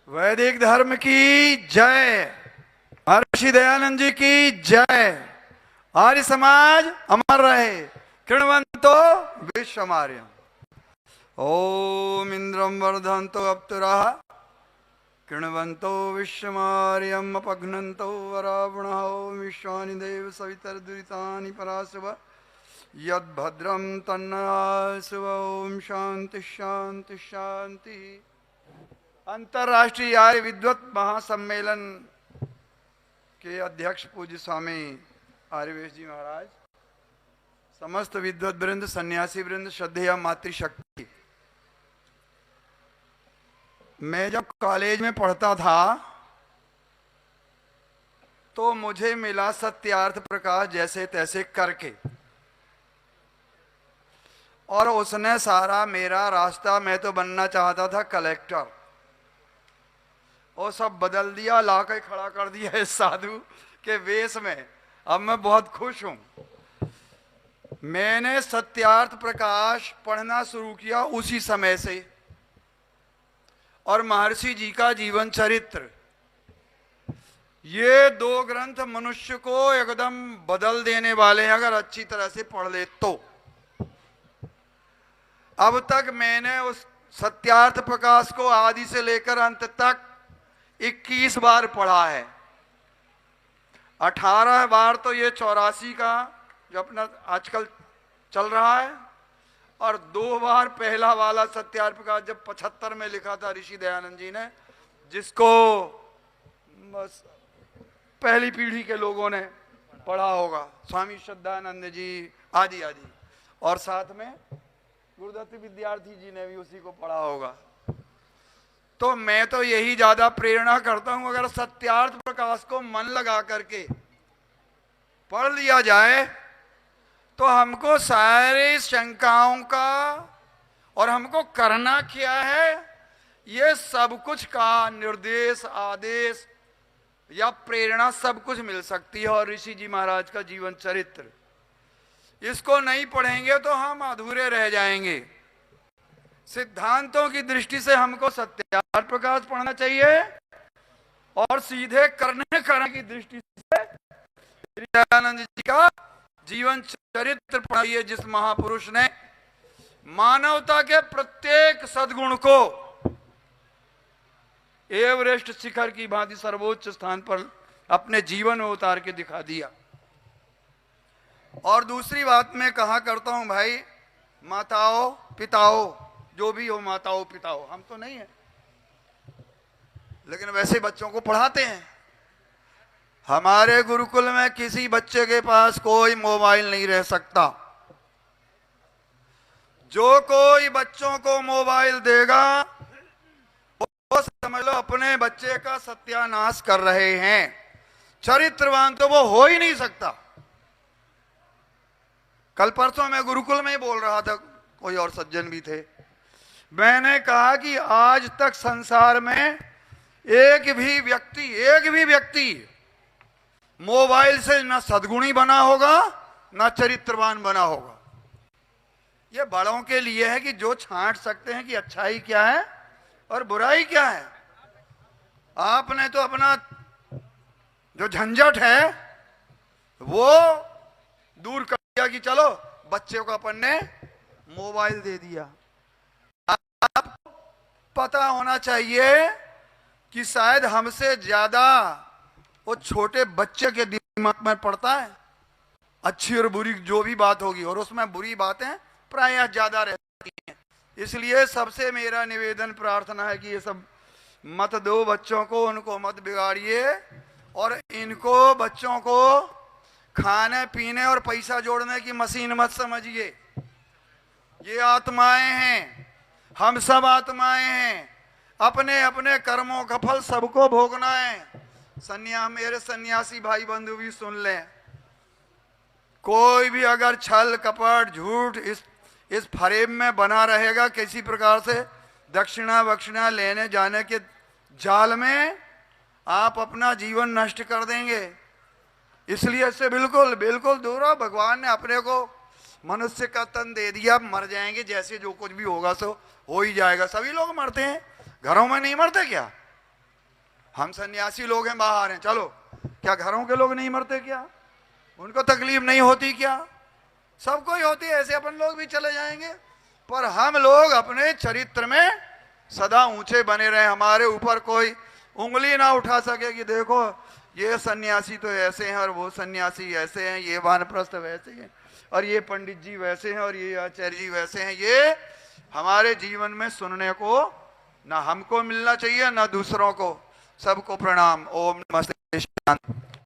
वैदिक धर्म की जय। महर्षि दयानंद जी की जय। आर्य समाज अमर रहे। कृण्वन्तो विश्वमार्यम्। ओम इंद्रम वर्धन्तो अप्सराः कृण्वन्तो विश्वमार्यम् अपघ्नन्तो वरावणः। ओम विश्वानि देव सवितर्दुरितानि पराशव यद्भद्रं तन्नयासुव। ओम शांति शांति शांति। अंतर्राष्ट्रीय आर्य विद्वत महासम्मेलन के अध्यक्ष पूज्य स्वामी आर्यवेश जी महाराज, समस्त विद्वत वृंद, सन्यासी वृंद, श्रद्धेय मातृशक्ति। मैं जब कॉलेज में पढ़ता था तो मुझे मिला सत्यार्थ प्रकाश जैसे तैसे करके, और उसने सारा मेरा रास्ता, मैं तो बनना चाहता था कलेक्टर, वो सब बदल दिया, लाकर खड़ा कर दिया इस साधु के वेश में। अब मैं बहुत खुश हूं। मैंने सत्यार्थ प्रकाश पढ़ना शुरू किया उसी समय से, और महर्षि जी का जीवन चरित्र, ये दो ग्रंथ मनुष्य को एकदम बदल देने वाले हैं अगर अच्छी तरह से पढ़ ले तो। अब तक मैंने उस सत्यार्थ प्रकाश को आदि से लेकर अंत तक 21 बार पढ़ा है। 18 बार तो ये 84 का जो अपना आजकल चल रहा है, और 2 बार पहला वाला सत्यार्थ प्रकाश जब 75 में लिखा था ऋषि दयानंद जी ने, जिसको बस पहली पीढ़ी के लोगों ने पढ़ा होगा, स्वामी श्रद्धानंद जी आदि आदि, और साथ में गुरुदत्त विद्यार्थी जी ने भी उसी को पढ़ा होगा। तो मैं तो यही ज्यादा प्रेरणा करता हूं, अगर सत्यार्थ प्रकाश को मन लगा करके पढ़ लिया जाए तो हमको सारे शंकाओं का, और हमको करना क्या है, ये सब कुछ का निर्देश, आदेश या प्रेरणा सब कुछ मिल सकती है। और ऋषि जी महाराज का जीवन चरित्र, इसको नहीं पढ़ेंगे तो हम अधूरे रह जाएंगे। सिद्धांतों की दृष्टि से हमको सत्यार्थ प्रकाश पढ़ना चाहिए, और सीधे करने की दृष्टि से दयानंद जी का जीवन चरित्र पढ़िए, जिस महापुरुष ने मानवता के प्रत्येक सद्गुण को एवरेस्ट शिखर की भांति सर्वोच्च स्थान पर अपने जीवन में उतार के दिखा दिया। और दूसरी बात मैं कहा करता हूं, भाई माताओं पिताओं, जो भी हो, माताओं पिताओं, हम तो नहीं है लेकिन वैसे बच्चों को पढ़ाते हैं। हमारे गुरुकुल में किसी बच्चे के पास कोई मोबाइल नहीं रह सकता। जो कोई बच्चों को मोबाइल देगा वो समझ लो अपने बच्चे का सत्यानाश कर रहे हैं। चरित्रवान तो वो हो ही नहीं सकता। कल परसों मैं गुरुकुल में ही बोल रहा था, कोई और सज्जन भी थे। मैंने कहा कि आज तक संसार में एक भी व्यक्ति मोबाइल से न सद्गुणी बना होगा न चरित्रवान बना होगा। यह बड़ों के लिए है कि जो छांट सकते हैं कि अच्छाई क्या है और बुराई क्या है। आपने तो अपना जो झंझट है वो दूर कर दिया कि चलो बच्चे को अपन ने मोबाइल दे दिया। आपको पता होना चाहिए कि शायद हमसे ज्यादा वो छोटे बच्चे के दिमाग में पड़ता है अच्छी और बुरी जो भी बात होगी, और उसमें बुरी बातें प्रायः ज्यादा रहती हैं। इसलिए सबसे मेरा निवेदन प्रार्थना है कि ये सब मत दो बच्चों को, उनको मत बिगाड़िए, और इनको बच्चों को खाने पीने और पैसा जोड़ने की मशीन मत समझिए। ये आत्माएं हैं, हम सब आत्माएं हैं, अपने अपने कर्मों का फल सबको भोगना है। मेरे सन्यासी भाई बंधु भी सुन लें, कोई भी अगर छल कपट झूठ इस फ्रेम में बना रहेगा, किसी प्रकार से दक्षिणा वक्षिणा लेने जाने के जाल में, आप अपना जीवन नष्ट कर देंगे। इसलिए इससे बिल्कुल बिल्कुल दूर हो। भगवान ने अपने को मनुष्य का तन दे दिया, मर जाएंगे, जैसे जो कुछ भी होगा सो हो ही जाएगा। सभी लोग मरते हैं, घरों में नहीं मरते क्या? हम सन्यासी लोग हैं, बाहर हैं, चलो, क्या घरों के लोग नहीं मरते क्या? उनको तकलीफ नहीं होती क्या? सबको ही होती है, ऐसे अपन लोग भी चले जाएंगे। पर हम लोग अपने चरित्र में सदा ऊंचे बने रहे, हमारे ऊपर कोई उंगली ना उठा सके कि देखो ये सन्यासी तो ऐसे हैं और वो सन्यासी ऐसे हैं, ये वानप्रस्थ वैसे हैं और ये पंडित जी वैसे हैं और ये आचार्य जी वैसे हैं। ये हमारे जीवन में सुनने को ना हमको मिलना चाहिए ना दूसरों को। सबको प्रणाम। ओम नमस्ते। शांति।